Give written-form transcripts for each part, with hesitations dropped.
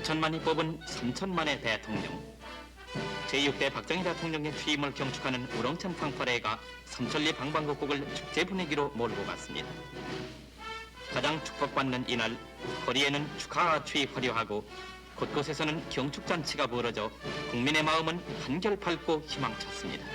3천만이 뽑은 3천만의 대통령. 제6대 박정희 대통령의 취임을 경축하는 우렁찬 팡파레가 삼천리 방방곡곡을 축제 분위기로 몰고 갔습니다. 가장 축복받는 이날, 거리에는 축하 추이 화려하고 곳곳에서는 경축잔치가 벌어져 국민의 마음은 한결 밝고 희망찼습니다.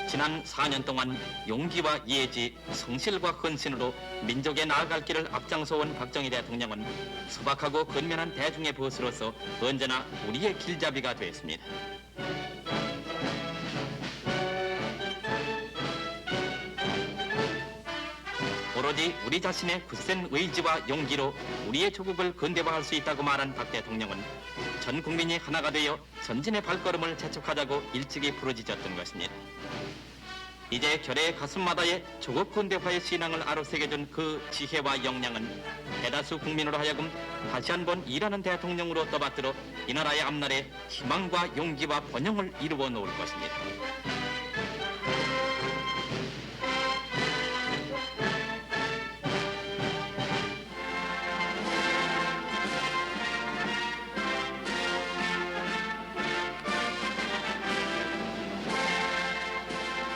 지난 4년 동안 용기와 예지, 성실과 헌신으로 민족의 나아갈 길을 앞장서온 박정희 대통령은 소박하고 근면한 대중의 보스로서 언제나 우리의 길잡이가 되었습니다. 오로지 우리 자신의 굳센 의지와 용기로 우리의 조국을 근대화할 수 있다고 말한 박 대통령은 전 국민이 하나가 되어 전진의 발걸음을 재촉하자고 일찍이 부르짖었던 것입니다. 이제 결의 가슴마다에 조국 근대화의 신앙을 아로새겨준 그 지혜와 역량은 대다수 국민으로 하여금 다시 한번 일하는 대통령으로 떠받들어 이 나라의 앞날에 희망과 용기와 번영을 이루어 놓을 것입니다.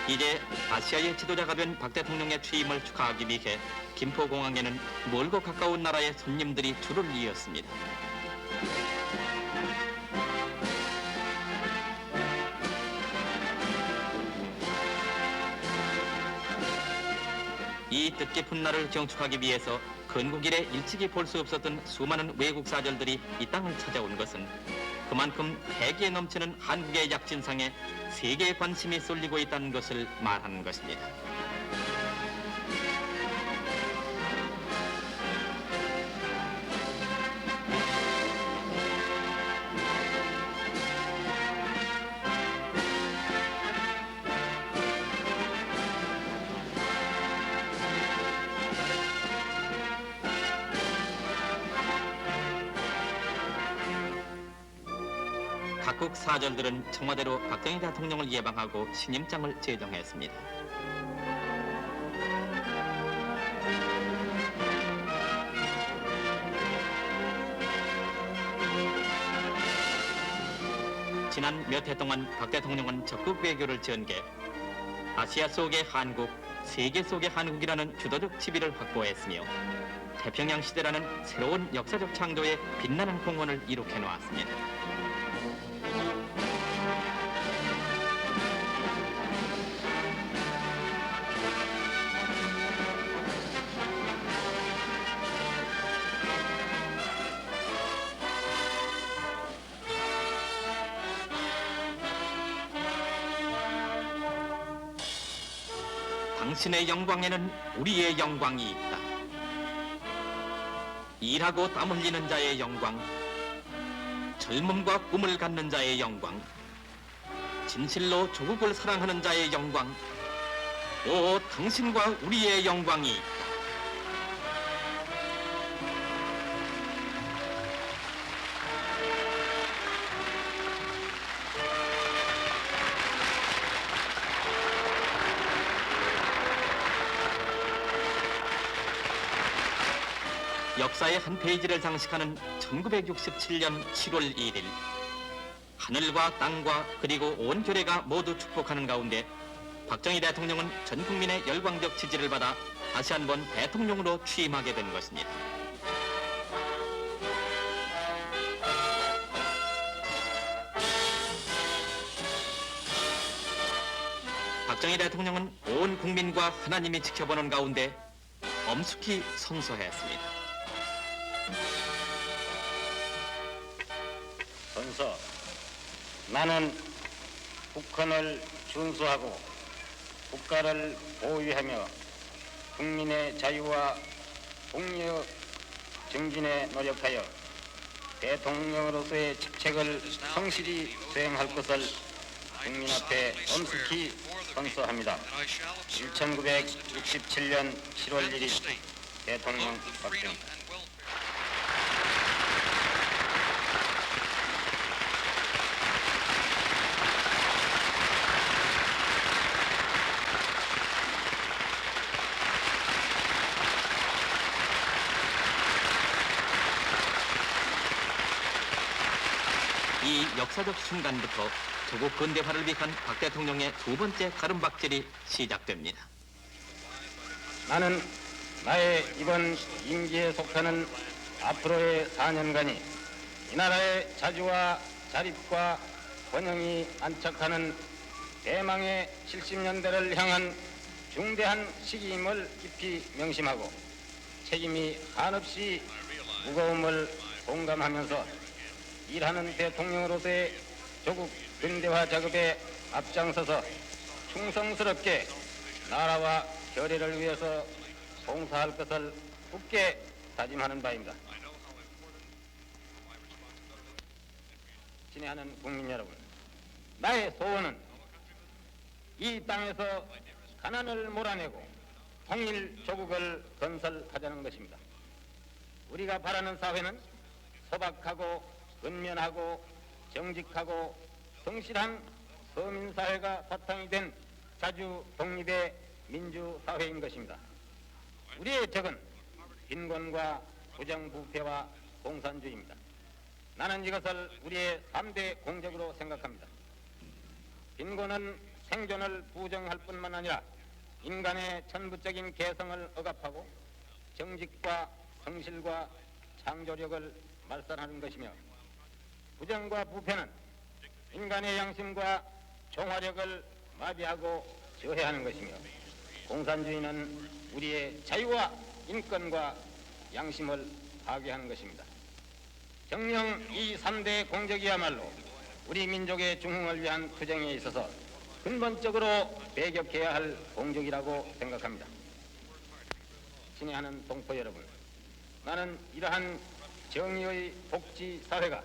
이제 아시아의 지도자가 된 박 대통령의 취임을 축하하기 위해 김포공항에는 멀고 가까운 나라의 손님들이 줄을 이었습니다. 이 뜻깊은 날을 경축하기 위해서 건국일에 일찍이 볼 수 없었던 수많은 외국 사절들이 이 땅을 찾아온 것은 그만큼 패기에 넘치는 한국의 약진상에 세계의 관심이 쏠리고 있다는 것을 말하는 것입니다. 각국 사절들은 청와대로 박정희 대통령을 예방하고 신임장을 제정했습니다. 지난 몇 해 동안 박 대통령은 적국 외교를 전개, 아시아 속의 한국, 세계 속의 한국이라는 주도적 지위를 확보했으며 태평양 시대라는 새로운 역사적 창조에 빛나는 공헌을 이룩해 놓았습니다. 당신의 영광에는 우리의 영광이 있다. 일하고 땀 흘리는 자의 영광, 젊음과 꿈을 갖는 자의 영광, 진실로 조국을 사랑하는 자의 영광, 오 당신과 우리의 영광이 있다. 역사의 한 페이지를 장식하는 1967년 7월 1일 하늘과 땅과 그리고 온 교례가 모두 축복하는 가운데 박정희 대통령은 전 국민의 열광적 지지를 받아 다시 한번 대통령으로 취임하게 된 것입니다. 박정희 대통령은 온 국민과 하나님이 지켜보는 가운데 엄숙히 선서했습니다. 선서, 나는 국헌을 준수하고 국가를 보위하며 국민의 자유와 국력 증진에 노력하여 대통령으로서의 직책을 성실히 수행할 것을 국민 앞에 엄숙히 선서합니다. 1967년 7월 1일 대통령 박정희. 역사적 순간부터 조국 근대화를 위한 박 대통령의 두 번째 가름박질이 시작됩니다. 나는 나의 이번 임기에 속하는 앞으로의 4년간이 이 나라의 자주와 자립과 번영이 안착하는 대망의 70년대를 향한 중대한 시기임을 깊이 명심하고 책임이 한없이 무거움을 공감하면서 일하는 대통령으로서의 조국 근대화 작업에 앞장서서 충성스럽게 나라와 결의를 위해서 봉사할 것을 굳게 다짐하는 바입니다. 친애하는 국민 여러분, 나의 소원은 이 땅에서 가난을 몰아내고 통일 조국을 건설하자는 것입니다. 우리가 바라는 사회는 소박하고 근면하고 정직하고 성실한 서민사회가 바탕이 된 자주 독립의 민주사회인 것입니다. 우리의 적은 빈곤과 부정부패와 공산주의입니다. 나는 이것을 우리의 3대 공적으로 생각합니다. 빈곤은 생존을 부정할 뿐만 아니라 인간의 천부적인 개성을 억압하고 정직과 성실과 창조력을 말살하는 것이며, 부정과 부패는 인간의 양심과 종화력을 마비하고 저해하는 것이며, 공산주의는 우리의 자유와 인권과 양심을 파괴하는 것입니다. 정녕 이 3대 공적이야말로 우리 민족의 중흥을 위한 투쟁에 있어서 근본적으로 배격해야 할 공적이라고 생각합니다. 친애하는 동포 여러분, 나는 이러한 정의의 복지 사회가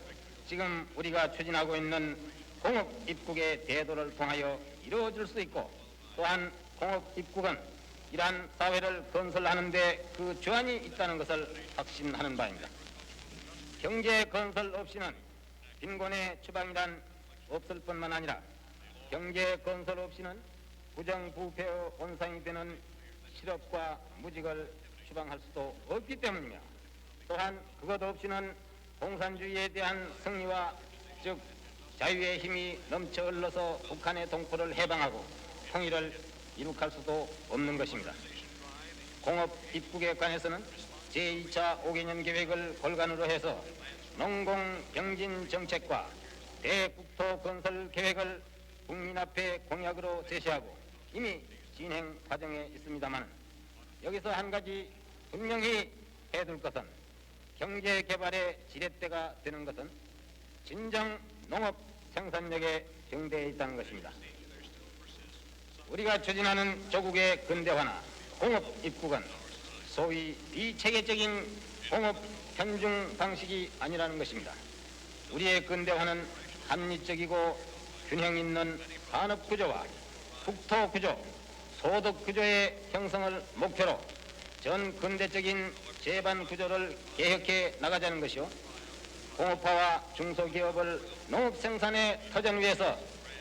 지금 우리가 추진하고 있는 공업 입국의 대도를 통하여 이루어질 수 있고, 또한 공업 입국은 이러한 사회를 건설하는 데 그 주안이 있다는 것을 확신하는 바입니다. 경제 건설 없이는 빈곤의 추방이란 없을 뿐만 아니라 경제 건설 없이는 부정부패의 온상이 되는 실업과 무직을 추방할 수도 없기 때문이며, 또한 그것 없이는 공산주의에 대한 승리와 즉 자유의 힘이 넘쳐 흘러서 북한의 동포를 해방하고 통일을 이룩할 수도 없는 것입니다. 공업 입국에 관해서는 제2차 5개년 계획을 골간으로 해서 농공병진 정책과 대국토 건설 계획을 국민 앞에 공약으로 제시하고 이미 진행 과정에 있습니다만, 여기서 한 가지 분명히 해둘 것은, 경제 개발의 지렛대가 되는 것은 진정 농업 생산력에 정대해 있다는 것입니다. 우리가 추진하는 조국의 근대화나 공업 입국은 소위 비체계적인 공업 편중 방식이 아니라는 것입니다. 우리의 근대화는 합리적이고 균형 있는 산업 구조와 국토 구조, 소득 구조의 형성을 목표로 전 근대적인 제반 구조를 개혁해 나가자는 것이요, 공업화와 중소기업을 농업 생산의 터전 위에서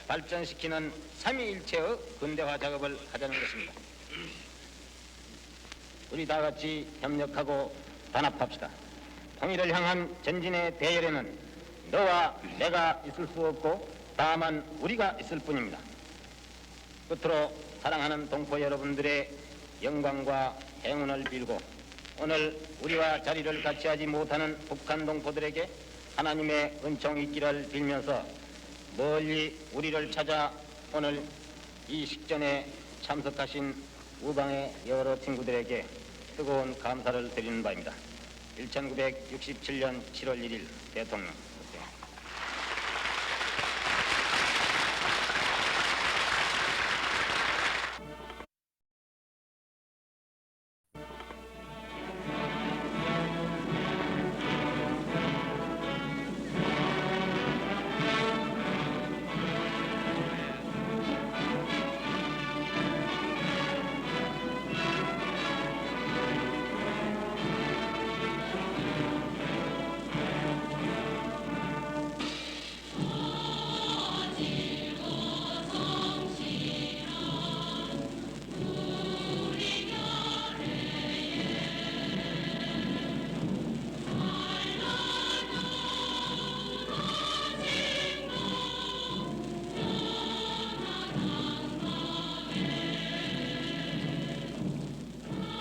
발전시키는 삼위일체의 근대화 작업을 하자는 것입니다. 우리 다 같이 협력하고 단합합시다. 통일을 향한 전진의 대열에는 너와 내가 있을 수 없고 다만 우리가 있을 뿐입니다. 끝으로 사랑하는 동포 여러분들의 영광과 행운을 빌고, 오늘 우리와 자리를 같이 하지 못하는 북한 동포들에게 하나님의 은총이 있기를 빌면서, 멀리 우리를 찾아 오늘 이 식전에 참석하신 우방의 여러 친구들에게 뜨거운 감사를 드리는 바입니다. 1967년 7월 1일 대통령.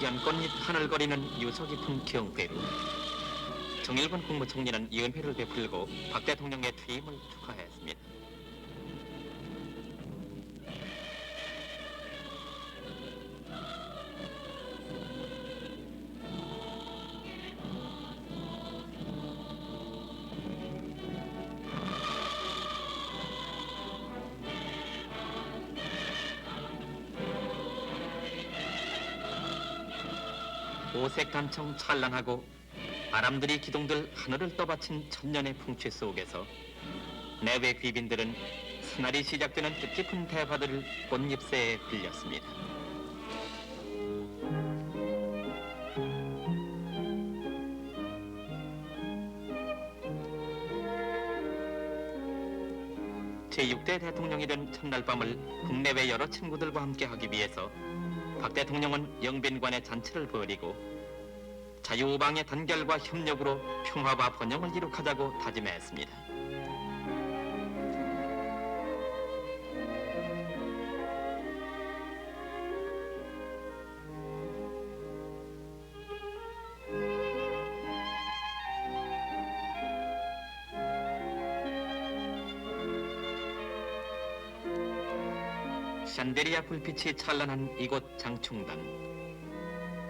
연꽃잎 하늘거리는 유서 깊은 경회로 정일권 국무총리는 연회를 베풀고 박 대통령의 퇴임을 축하했습니다. 오색 단청 찬란하고 바람들이 기둥들 하늘을 떠받친 천년의 풍취 속에서 내외 귀빈들은 스날이 시작되는 뜻깊은 대화들을 꽃잎새에 빌렸습니다. 제6대 대통령이 된 첫날 밤을 국내외 여러 친구들과 함께 하기 위해서 박 대통령은 영빈관에 잔치를 벌이고 자유우방의 단결과 협력으로 평화와 번영을 이룩하자고 다짐했습니다. 샨데리아 불빛이 찬란한 이곳 장충당.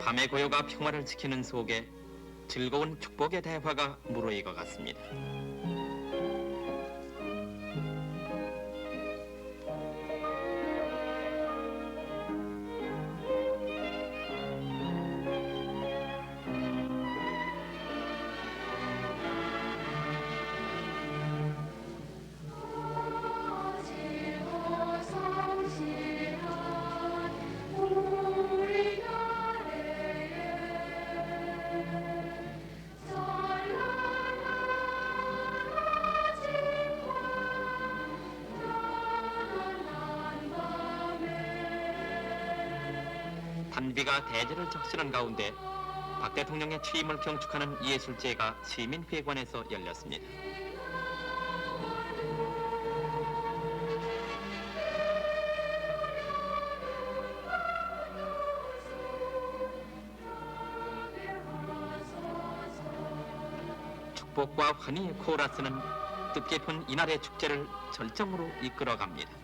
밤의 고요가 평화를 지키는 속에 즐거운 축복의 대화가 무르익어 갔습니다. 단비가 대제를 적시는 가운데 박 대통령의 취임을 경축하는 예술제가 시민회관에서 열렸습니다. 축복과 환희의 코러스는 뜻깊은 이날의 축제를 절정으로 이끌어갑니다.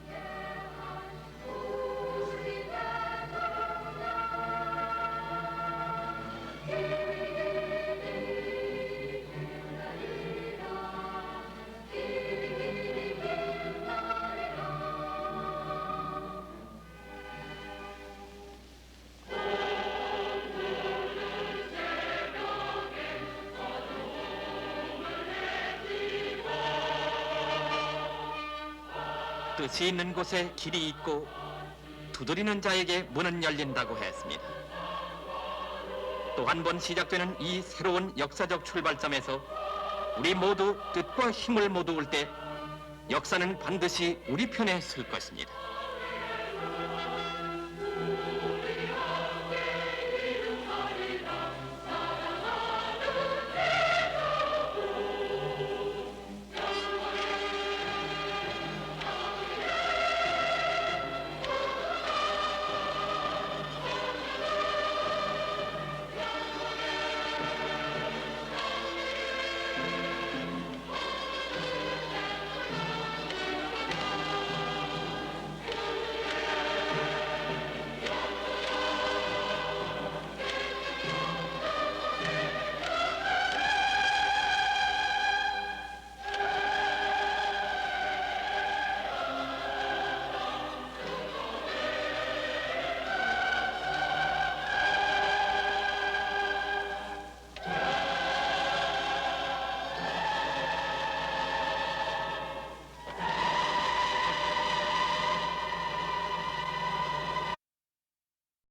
뜻이 있는 곳에 길이 있고 두드리는 자에게 문은 열린다고 했습니다. 또 한 번 시작되는 이 새로운 역사적 출발점에서 우리 모두 뜻과 힘을 모두올 때 역사는 반드시 우리 편에 설 것입니다.